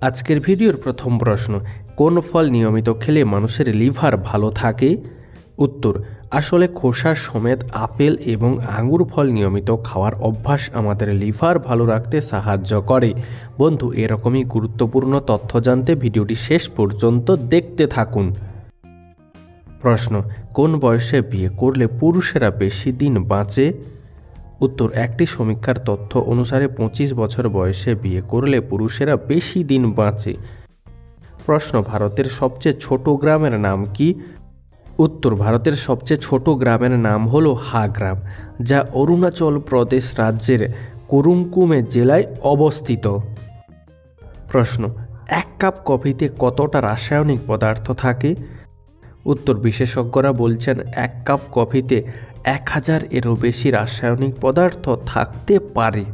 আজকের ভিডিওর প্রথম প্রশ্ন, কোন ফল নিয়মিত খেলে মানুষের লিভার ভালো থাকে? উত্তর, আসলে খোসা সমেত আপেল এবং আঙুর ফল নিয়মিত খাওয়ার অভ্যাস আমাদের লিভার ভালো রাখতে সাহায্য করে। বন্ধু, এরকমই গুরুত্বপূর্ণ তথ্য জানতে ভিডিওটি শেষ পর্যন্ত দেখতে থাকুন। প্রশ্ন, কোন বয়সে বিয়ে করলে পুরুষেরা বেশি দিন বাঁচে? উত্তর, একটি সমীক্ষার তথ্য অনুসারে 25 বছর বয়সে বিয়ে করলে পুরুষেরা বেশি দিন বাঁচে। প্রশ্ন, ভারতের সবচেয়ে ছোট গ্রামের নাম কি? উত্তর, ভারতের সবচেয়ে ছোট গ্রামের নাম হলো হা গ্রাম, যা অরুণাচল প্রদেশ রাজ্যের কুরুংকুমে জেলায় অবস্থিত। প্রশ্ন, এক কাপ কফিতে কতটা রাসায়নিক পদার্থ থাকে? উত্তর, বিশেষজ্ঞরা বলছেন এক কাপ কফিতে 1000 এরও বেশি রাসায়নিক পদার্থ থাকতে পারে।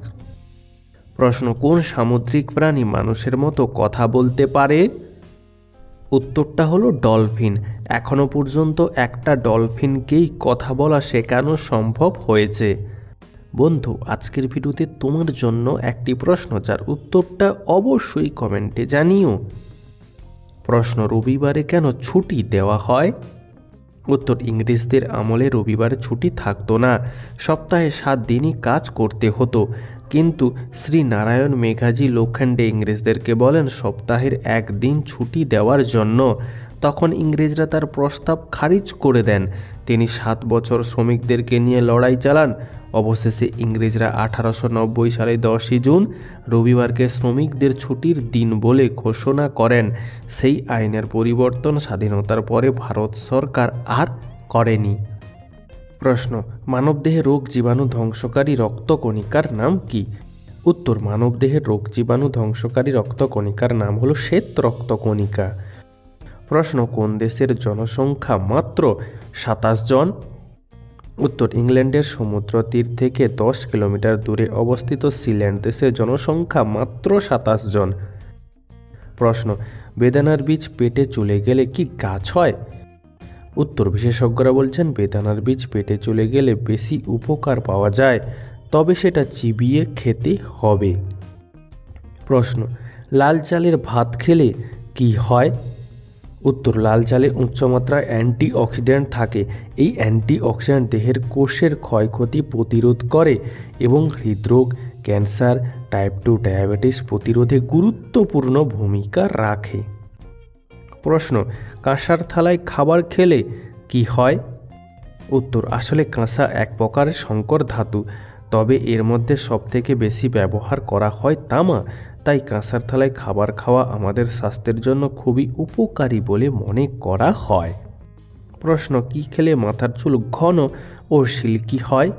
প্রশ্ন, কোন সামুদ্রিক প্রাণী মানুষের মতো কথা বলতে পারে? উত্তরটা হলো ডলফিন। এখনো পর্যন্ত একটা ডলফিনকেই কথা বলা শেখানো সম্ভব হয়েছে। বন্ধু, আজকের ভিডিওতে তোমার জন্য একটি প্রশ্ন, যার উত্তরটা অবশ্যই কমেন্টে জানিও। প্রশ্ন, রবিবারে কেন ছুটি দেওয়া হয়? উত্তর, ইংরেজদের আমলে রবিবারে ছুটি থাকতো না, সপ্তাহে 7 দিনই কাজ করতে হতো। কিন্তু শ্রী নারায়ণ মেঘাজি লোখণ্ডে ইংরেজদেরকে বলেন সপ্তাহের 1 দিন ছুটি দেওয়ার জন্য। তখন ইংরেজরা তার প্রস্তাব খারিজ করে দেন। তিনি 7 বছর শ্রমিকদেরকে নিয়ে লড়াই চালান। অবশেষে ইংরেজরা 1890 সালে 10ই জুন রবিবারকে শ্রমিকদের ছুটির দিন বলে ঘোষণা করেন। সেই আইনের পরিবর্তন স্বাধীনতার পরে ভারত সরকার আর করেনি। প্রশ্ন, মানবদেহে রোগ জীবাণু ধ্বংসকারী রক্তকণিকার নাম কি? উত্তর, মানবদেহের রোগ জীবাণু ধ্বংসকারী রক্তকণিকার নাম হলো শ্বেত রক্তকণিকা। প্রশ্ন, কোন দেশের জনসংখ্যা মাত্র 27 জন? উত্তর, ইংল্যান্ডের সমুদ্র তীর থেকে 10 কিলোমিটার দূরে অবস্থিত সিল্যান্ড দেশের জনসংখ্যা মাত্র 27 জন। প্রশ্ন, বেদানার বীজ পেটে চলে গেলে কি গাছ হয়? উত্তর, বিশেষজ্ঞরা বলছেন বেদানার বীজ পেটে চলে গেলে বেশি উপকার পাওয়া যায়, তবে সেটা চিবিয়ে খেতে হবে। প্রশ্ন, লাল চালের ভাত খেলে কি হয়? উত্তর, লাল চালে উচ্চমাত্রায় অ্যান্টিঅক্সিডেন্ট থাকে। এই অ্যান্টিঅক্সিডেন্ট দেহের কোষের ক্ষয়ক্ষতি প্রতিরোধ করে এবং হৃদরোগ, ক্যান্সার, টাইপ 2 ডায়াবেটিস প্রতিরোধে গুরুত্বপূর্ণ ভূমিকা রাখে। প্রশ্ন, কাঁসার থালায় খাবার খেলে কি হয়? উত্তর, আসলে কাঁসা এক প্রকারের সংকর ধাতু, তবে এর মধ্যে সবথেকে বেশি ব্যবহার করা হয় তামা। তাই কাঁসার থালায় খাবার খাওয়া আমাদের স্বাস্থ্যের জন্য খুবই উপকারী বলে মনে করা হয়। প্রশ্ন, কি খেলে মাথার চুল ঘন ও সিল্কি হয়?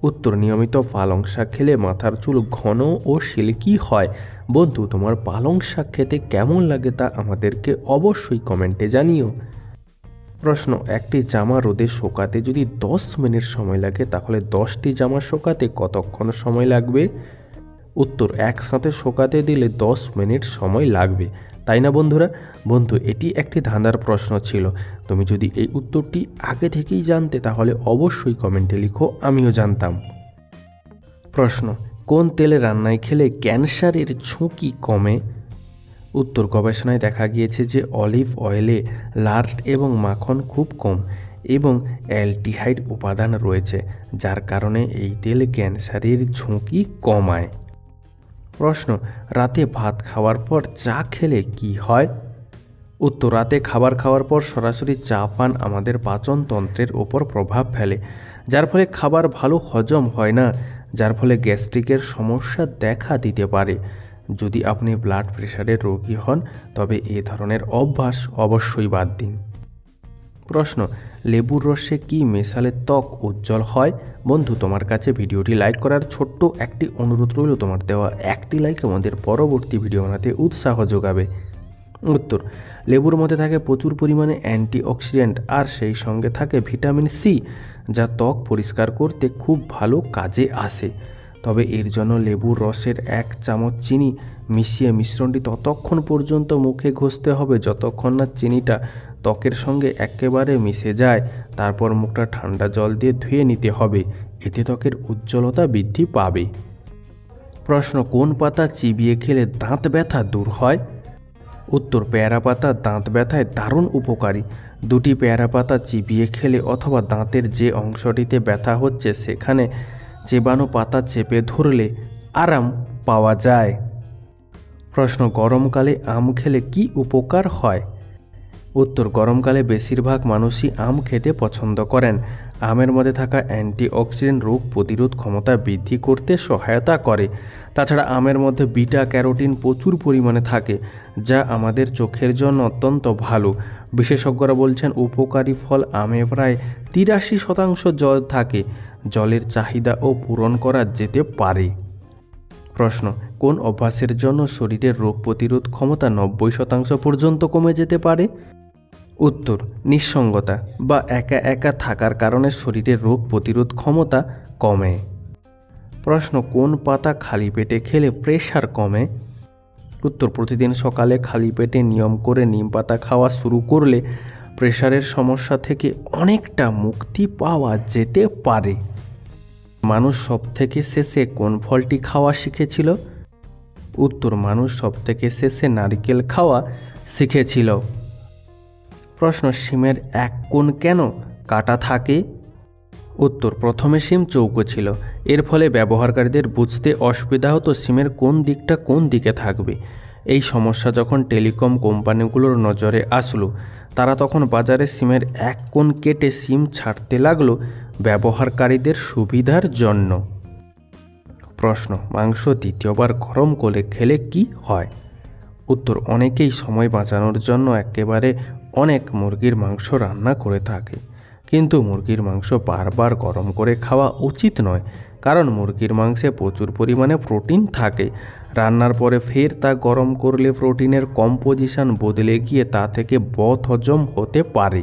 উত্তর, নিয়মিত পালং শাক খেলে মাথার চুল ঘন ও সিল্কি হয়। বন্ধু, তোমার পালং শাক খেতে কেমন লাগে তা আমাদেরকে অবশ্যই কমেন্টে জানিও। প্রশ্ন, একটি জামা রোদে শুকাতে যদি 10 মিনিট সময় লাগে, তাহলে 10টি জামা শুকাতে কতক্ষণ সময় লাগবে? উত্তর, একসাথে শুকাতে দিলে 10 মিনিট সময় লাগবে, তাই না বন্ধুরা? বন্ধু, এটি একটি ধাঁধার প্রশ্ন ছিল। তুমি যদি এই উত্তরটি আগে থেকেই জানতে তাহলে অবশ্যই কমেন্টে লিখো, আমিও জানতাম। প্রশ্ন, কোন তেলে রান্নায় খেলে ক্যান্সারের ঝুঁকি কমে? উত্তর, গবেষণায় দেখা গিয়েছে যে অলিভ অয়েলে লার্ড এবং মাখন খুব কম এবং অ্যালডিহাইড উপাদান রয়েছে, যার কারণে এই তেল ক্যান্সারের ঝুঁকি কমায়। প্রশ্ন, রাতে ভাত খাওয়ার পর চা খেলে কি হয়? উত্তর, রাতে খাবার খাওয়ার পর সরাসরি চা পান আমাদের পাচনতন্ত্রের ওপর প্রভাব ফেলে, যার ফলে খাবার ভালো হজম হয় না, যার ফলে গ্যাস্ট্রিকের সমস্যা দেখা দিতে পারে। যদি আপনি ব্লাড প্রেশারের রোগী হন তবে এ ধরনের অভ্যাস অবশ্যই বাদ দিন। প্রশ্ন, লেবুর রসে কি মেশালে ত্বক উজ্জ্বল হয়? বন্ধু, তোমার কাছে ভিডিওটি লাইক করার ছোট্ট একটি অনুরোধ রইল। তোমার দেওয়া একটি লাইক আমাদের পরবর্তী ভিডিও বানাতে উৎসাহ যোগাবে। উত্তর, লেবুর মধ্যে থাকে প্রচুর পরিমাণে অ্যান্টিঅক্সিডেন্ট আর সেই সঙ্গে থাকে ভিটামিন সি, যা ত্বক পরিষ্কার করতে খুব ভালো কাজে আসে। তবে এর জন্য লেবুর রসের 1 চামচ চিনি মিশিয়ে মিশ্রণটি ততক্ষণ পর্যন্ত মুখে ঘষতে হবে যতক্ষণ না চিনিটা ত্বকের সঙ্গে একেবারে মিশে যায়। তারপর মুখটা ঠান্ডা জল দিয়ে ধুয়ে নিতে হবে, এতে ত্বকের উজ্জ্বলতা বৃদ্ধি পাবে। প্রশ্ন, কোন পাতা চিবিয়ে খেলে দাঁত ব্যথা দূর হয়? উত্তর, পেয়ারা পাতা দাঁত ব্যথায় দারুণ উপকারী। দুটি পেয়ারা পাতা চিবিয়ে খেলে অথবা দাঁতের যে অংশটিতে ব্যথা হচ্ছে সেখানে চেবানো পাতা চেপে ধরলে আরাম পাওয়া যায়। প্রশ্ন, গরমকালে আম খেলে কি উপকার হয়? উত্তর, গরমকালে বেশিরভাগ মানুষই আম খেতে পছন্দ করেন। আমের মধ্যে থাকা অ্যান্টিঅক্সিডেন্ট রোগ প্রতিরোধ ক্ষমতা বৃদ্ধি করতে সহায়তা করে। তাছাড়া আমের মধ্যে বিটা ক্যারোটিন প্রচুর পরিমাণে থাকে, যা আমাদের চোখের জন্য অত্যন্ত ভালো। বিশেষজ্ঞরা বলছেন উপকারী ফল আমে প্রায় 83% জল থাকে। জলের চাহিদাও পূরণ করা যেতে পারে। প্রশ্ন, কোন অভ্যাসের জন্য শরীরের রোগ প্রতিরোধ ক্ষমতা 90% পর্যন্ত কমে যেতে পারে? উত্তর, নিঃসঙ্গতা বা একা একা থাকার কারণে শরীরের রোগ প্রতিরোধ ক্ষমতা কমে। প্রশ্ন, কোন পাতা খালি পেটে খেলে প্রেশার কমে? উত্তর, প্রতিদিন সকালে খালি পেটে নিয়ম করে নিম পাতা খাওয়া শুরু করলে প্রেশারের সমস্যা থেকে অনেকটা মুক্তি পাওয়া যেতে পারে। মানুষ সবথেকে শেষে কোন ফলটি খাওয়া শিখেছিল? উত্তর, মানুষ সবথেকে শেষে নারকেল খাওয়া শিখেছিল। প্রশ্ন, শিমের এক কোণ কেন কাটা থাকে? উত্তর, প্রথমে শিম চৌকো ছিল, এর ফলে ব্যবহারকারীদের বুঝতে অসুবিধা হতো শিমের কোন দিকটা কোন দিকে থাকবে। এই সমস্যা যখন টেলিকম কোম্পানিগুলোর নজরে আসলো, তারা তখন বাজারে শিমের এক কোণ কেটে সিম ছাড়তে লাগলো ব্যবহারকারীদের সুবিধার জন্য। প্রশ্ন, মাংস দ্বিতীয়বার গরম করে খেলে কি হয়? উত্তর, অনেকেই সময় বাঁচানোর জন্য একেবারে অনেক মুরগির মাংস রান্না করে থাকে, কিন্তু মুরগির মাংস বারবার গরম করে খাওয়া উচিত নয়, কারণ মুরগির মাংসে প্রচুর পরিমাণে প্রোটিন থাকে। রান্নার পরে ফের তা গরম করলে প্রোটিনের কম্পোজিশন বদলে গিয়ে তা থেকে বদহজম হতে পারে।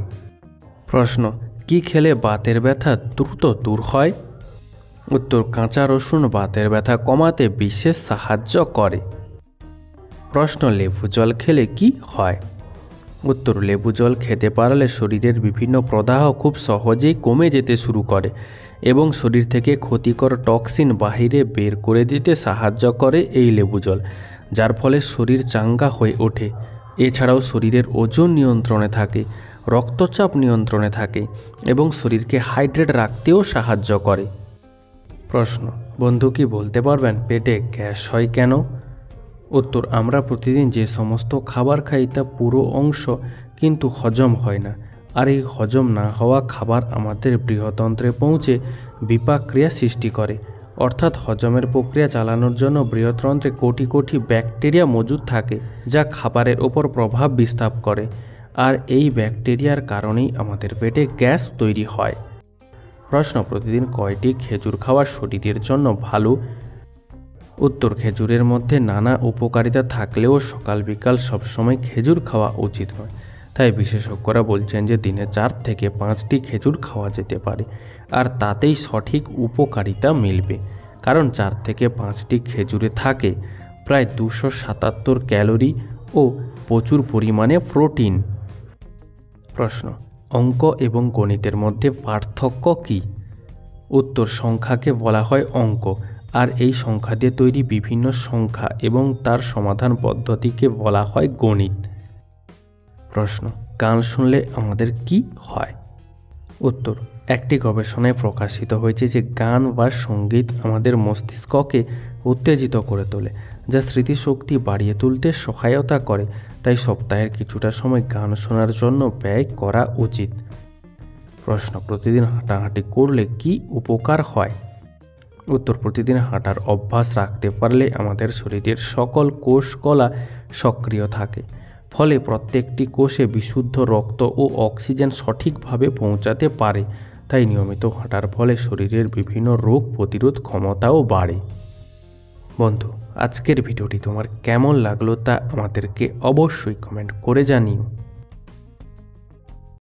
প্রশ্ন, কি খেলে বাতের ব্যথা দ্রুত দূর হয়? উত্তর, কাঁচা রসুন বাতের ব্যথা কমাতে বিশেষ সাহায্য করে। প্রশ্ন, লেবু জল খেলে কি হয়? উত্তর, লেবু জল খেতে পারলে শরীরের বিভিন্ন প্রদাহ খুব সহজেই কমে যেতে শুরু করে এবং শরীর থেকে ক্ষতিকর টক্সিন বাহিরে বের করে দিতে সাহায্য করে এই লেবু জল, যার ফলে শরীর চাঙ্গা হয়ে ওঠে। এছাড়াও শরীরের ওজন নিয়ন্ত্রণে থাকে, রক্তচাপ নিয়ন্ত্রণে থাকে এবং শরীরকে হাইড্রেট রাখতেও সাহায্য করে। প্রশ্ন, বন্ধু কি বলতে পারবেন পেটে গ্যাস হয় কেন? উত্তর, আমরা প্রতিদিন যে সমস্ত খাবার খাই তা পুরো অংশ কিন্তু হজম হয় না, আর এই হজম না হওয়া খাবার আমাদের বৃহতন্ত্রে পৌঁছে বিপাক্রিয়া সৃষ্টি করে। অর্থাৎ হজমের প্রক্রিয়া চালানোর জন্য বৃহতন্ত্রে কোটি কোটি ব্যাকটেরিয়া মজুদ থাকে, যা খাবারের ওপর প্রভাব বিস্তার করে, আর এই ব্যাকটেরিয়ার কারণেই আমাদের পেটে গ্যাস তৈরি হয়। প্রশ্ন, প্রতিদিন কয়টি খেজুর খাওয়া শরীরের জন্য ভালো? উত্তর, খেজুরের মধ্যে নানা উপকারিতা থাকলেও সকাল বিকাল সবসময় খেজুর খাওয়া উচিত নয়। তাই বিশেষজ্ঞরা বলছেন যে দিনে 4 থেকে 5টি খেজুর খাওয়া যেতে পারে, আর তাতেই সঠিক উপকারিতা মিলবে, কারণ 4 থেকে 5টি খেজুরে থাকে প্রায় 277 ক্যালোরি ও প্রচুর পরিমাণে প্রোটিন। প্রশ্ন, অঙ্ক এবং গণিতের মধ্যে পার্থক্য কী? উত্তর, সংখ্যাকে বলা হয় অঙ্ক, আর এই সংখ্যা দিয়ে তৈরি বিভিন্ন সংখ্যা এবং তার সমাধান পদ্ধতিকে বলা হয় গণিত। প্রশ্ন, গান শুনলে আমাদের কি হয়? উত্তর, একটি গবেষণায় প্রকাশিত হয়েছে যে গান বা সঙ্গীত আমাদের মস্তিষ্ককে উত্তেজিত করে তোলে, যা স্মৃতিশক্তি বাড়িয়ে তুলতে সহায়তা করে। তাই সপ্তাহের কিছুটা সময় গান শোনার জন্য ব্যয় করা উচিত। প্রশ্ন, প্রতিদিন হাঁটাহাঁটি করলে কি উপকার হয়? উত্তর, প্রতিদিন হাঁটার অভ্যাস রাখতে পারলে আমাদের শরীরের সকল কোষ কলা সক্রিয় থাকে, ফলে প্রত্যেকটি কোষে বিশুদ্ধ রক্ত ও অক্সিজেন সঠিকভাবে পৌঁছাতে পারে। তাই নিয়মিত হাঁটার ফলে শরীরের বিভিন্ন রোগ প্রতিরোধ ক্ষমতাও বাড়ে। বন্ধু, আজকের ভিডিওটি তোমার কেমন লাগলো তা আমাদেরকে অবশ্যই কমেন্ট করে জানিও।